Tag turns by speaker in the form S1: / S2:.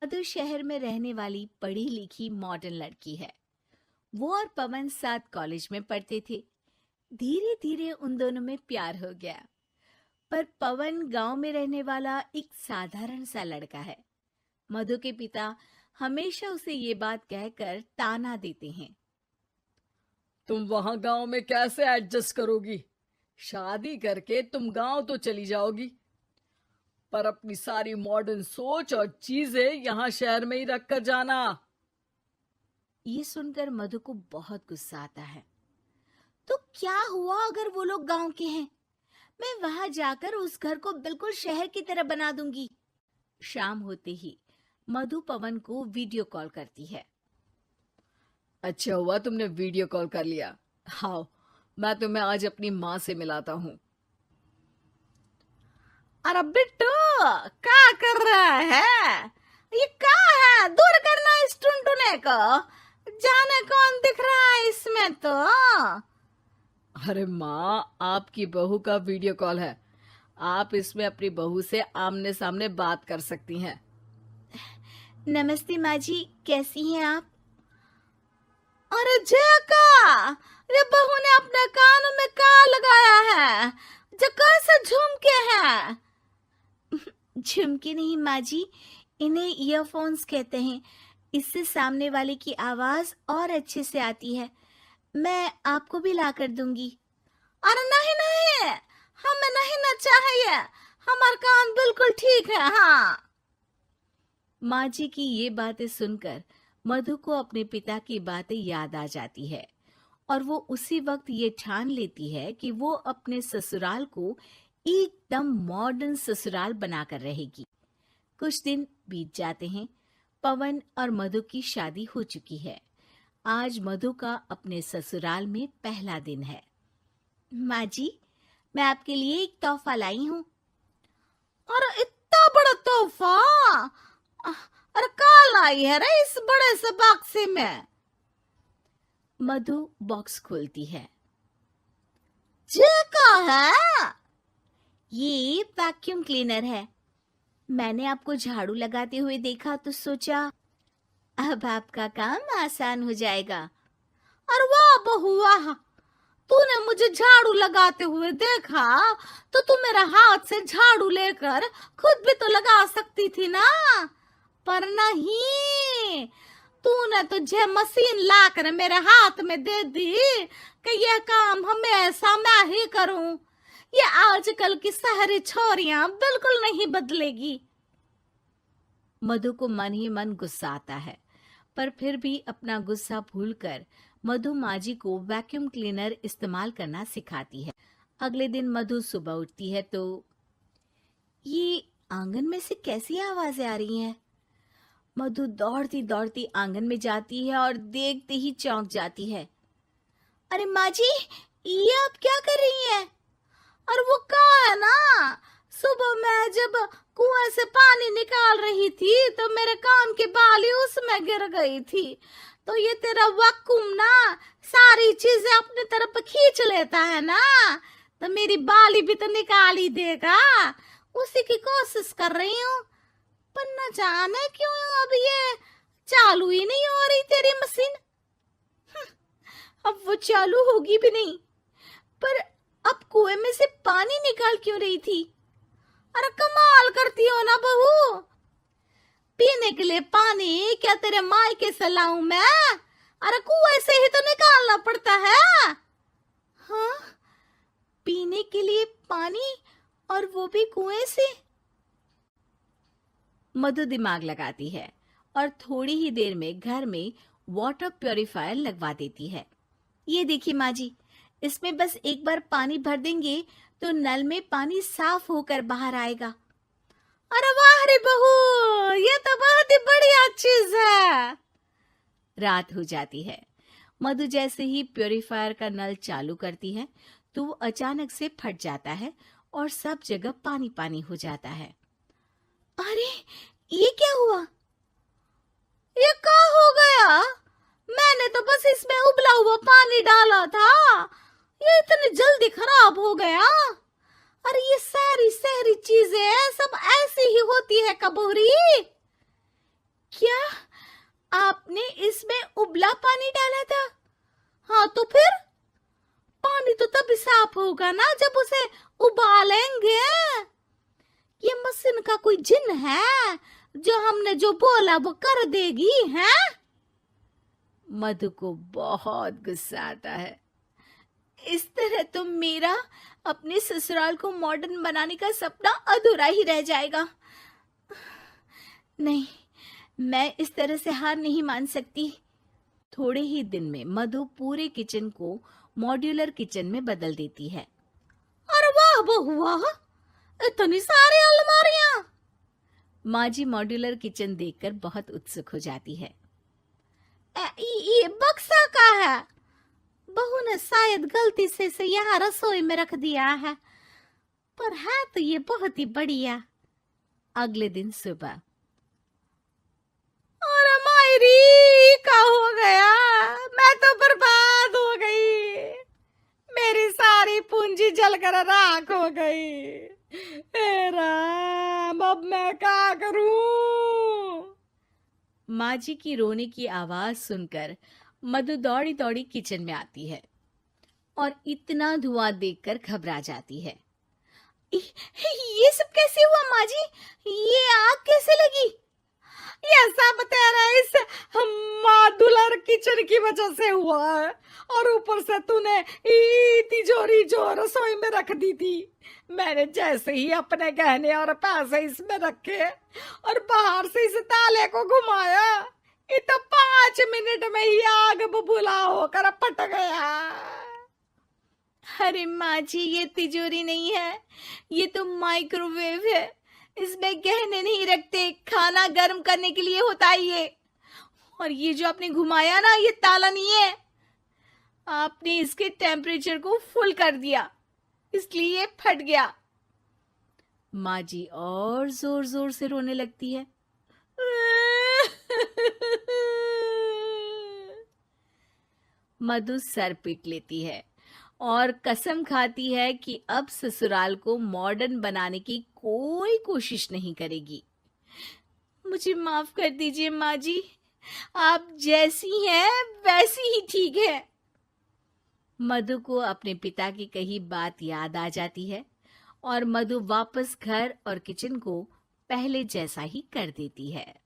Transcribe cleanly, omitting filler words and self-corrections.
S1: मधु शहर में रहने वाली पढ़ी लिखी मॉडर्न लड़की है। वो और पवन साथ कॉलेज में पढ़ते थे। धीरे धीरे उन दोनों में प्यार हो गया। पर पवन गांव में रहने वाला एक साधारण सा लड़का है। मधु के पिता हमेशा उसे ये बात कहकर ताना देते हैं।
S2: तुम वहां गांव में कैसे एडजस्ट करोगी? शादी करके तुम गांव तो चली जाओगी, पर अपनी सारी मॉडर्न सोच और चीजें यहाँ शहर में ही रख कर जाना।
S1: ये सुनकर मधु को बहुत गुस्सा आता है। तो क्या हुआ अगर वो लोग गांव के हैं? मैं वहां जाकर उस घर को बिल्कुल शहर की तरह बना दूंगी। शाम होते ही मधु पवन को वीडियो कॉल करती है।
S2: अच्छा हुआ तुमने वीडियो कॉल कर लिया। हाँ, मैं तुम्हें आज अपनी माँ से मिलाता हूँ।
S1: अरे बिट्टू, क्या कर रहा है? ये क्या है? दूर करना इस टुनटुने को। जाने कौन दिख रहा है इसमें तो।
S2: अरे माँ, आपकी बहू का वीडियो कॉल है। आप इसमें अपनी बहू से आमने सामने बात कर सकती हैं।
S1: नमस्ते माँ जी, कैसी हैं आप? अरे जका, ये बहू ने अपने कानों में क्या लगाया है? जो कैसे झुमके हैं? झुमके नहीं माँ जी, इन्हें ईयरफोन्स कहते हैं। इससे सामने वाले की आवाज और अच्छे से आती है। मैं आपको भी ला कर दूंगी। अरे नहीं नहीं, हमें नहीं ना चाहिए। हमारे कान बिल्कुल ठीक है। हाँ। माँ जी की ये बातें सुनकर मधु को अपने पिता की बातें याद आ जाती है और वो उसी वक्त ये ठान लेती है कि वो अपने ससुराल को एकदम मॉडर्न ससुराल बनाकर रहेगी। कुछ दिन बीत जाते हैं। पवन और मधु की शादी हो चुकी है। आज मधु का अपने ससुराल में पहला दिन है। माँ जी, मैं आपके लिए एक तोहफा लाई हूँ। अरे इतना बड़ा तोहफा! अरे कहाँ लाई है रे इस बड़े से बक्से में? मधु बॉक्स खोलती है। ये क्या है? ये वैक्यूम क्लीनर है। मैंने आपको झाड़ू लगाते हुए देखा तो सोचा अब आपका काम आसान हो जाएगा। अरे वाह बहू वाह, तूने मुझे झाड़ू लगाते हुए देखा तो तू मेरा हाथ से झाड़ू लेकर खुद भी तो लगा सकती थी ना। पर नहीं, तूने तुझे मशीन लाकर मेरे हाथ में दे दी कि यह काम हमेशा मैं ही करूं। ये आजकल की शहरी छोरियां बिल्कुल नहीं बदलेगी। मधु को मन ही मन गुस्सा आता है, पर फिर भी अपना गुस्सा भूलकर मधु माजी को वैक्यूम क्लीनर इस्तेमाल करना सिखाती है। अगले दिन मधु सुबह उठती है तो ये आंगन में से कैसी आवाजें आ रही हैं? मधु दौड़ती दौड़ती आंगन में जाती है और देखते ही चौंक जाती है। अरे माँ जी, ये आप क्या कर रही हैं? और वो कहाँ है ना, सुबह मैं जब कुएं से पानी निकाल रही थी तो मेरे कान की बाली उसमें गिर गई थी। तो ये तेरा वैक्यूम ना सारी चीजें अपनी तरफ खींच लेता है ना, तो मेरी बाली भी तो निकाल ही देगा। उसी की कोशिश कर रही हूँ, पर न जाने क्यों अब ये चालू ही नहीं हो रही तेरी मशीन। अब वो चालू होगी भी नहीं। पर अब कुएं में से पानी निकाल क्यों रही थी? अरे कमाल करती हो ना बहू। पीने के लिए पानी क्या तेरे मायके से लाऊं मैं? अरे कुएं से ही तो निकालना पड़ता है। हाँ, पीने के लिए पानी, और वो भी कुएं से। मधु दिमाग लगाती है और थोड़ी ही देर में घर में वाटर प्योरीफायर लगवा देती है। ये देखिए माँ जी, इसमें बस एक बार पानी भर देंगे तो नल में पानी साफ होकर बाहर आएगा। अरे वाह रे बहू, ये तो बहुत ही बढ़िया चीज है। रात हो जाती है। मधु जैसे ही प्योरीफायर का नल चालू करती है तो वो अचानक से फट जाता है और सब जगह पानी पानी हो जाता है। अरे ये क्या हुआ? ये क्या हो गया? मैंने तो बस इसमें उबला हुआ पानी डाला था, ये इतनी जल्दी खराब हो गया। अरे ये सारी शहरी चीजें सब ऐसी ही होती है कबूरी। आपने इसमें उबला पानी डाला था? हाँ तो फिर पानी तो तभी साफ होगा ना जब उसे उबालेंगे। ये मशीन का कोई जिन है जो हमने जो बोला वो कर देगी है? मधु को बहुत गुस्सा आता है। इस तरह तो मेरा अपने ससुराल को मॉडर्न बनाने का सपना अधूरा ही रह जाएगा। नहीं, मैं इस तरह से हार नहीं मान सकती। थोड़े ही दिन में मधु पूरे किचन को मॉड्यूलर किचन में बदल देती है। अरे वाह बहुआ, इतनी सारी अलमारियां! माँ जी मॉड्यूलर किचन देखकर बहुत उत्सुक हो जाती है। ये बक्सा का है? बहू ने शायद गलती से इसे यहाँ रसोई में रख दिया है, पर है तो ये बहुत ही बढ़िया। अगले दिन सुबह, और मायरी का हो गया, मैं तो बर्बाद हो गई, मेरी सारी पूंजी जलकर राख हो गई। हे राम, अब मैं क्या करूं? माँ जी की रोने की आवाज सुनकर मधु दौड़ी दौड़ी किचन में आती है और इतना धुआं देखकर घबरा जाती है। ये सब कैसे हुआ माँ जी? ये आग कैसे लगी? ये सब तेरा इस मॉड्यूलर किचन की वजह से हुआ है, और ऊपर से तूने तिजोरी जो रसोई में रख दी थी, मैंने जैसे ही अपने गहने और पैसे इसमें रखे और बाहर से इस ताले को घुमाया, ये तो 5 मिनट में ही आग बबूला होकर फट गया। अरे माँ जी, ये तिजोरी नहीं है, ये तो माइक्रोवेव है। इसमें गहने नहीं रखते, खाना गर्म करने के लिए होता है ये। और ये जो आपने घुमाया ना, ये ताला नहीं है, आपने इसके टेम्परेचर को फुल कर दिया, इसलिए ये फट गया। माँ जी और जोर जोर से रोने लगती है। मधु सर पीट लेती है और कसम खाती है कि अब ससुराल को मॉडर्न बनाने की कोई कोशिश नहीं करेगी। मुझे माफ कर दीजिए माँ जी, आप जैसी हैं वैसी ही ठीक है। मधु को अपने पिता की कही बात याद आ जाती है और मधु वापस घर और किचन को पहले जैसा ही कर देती है।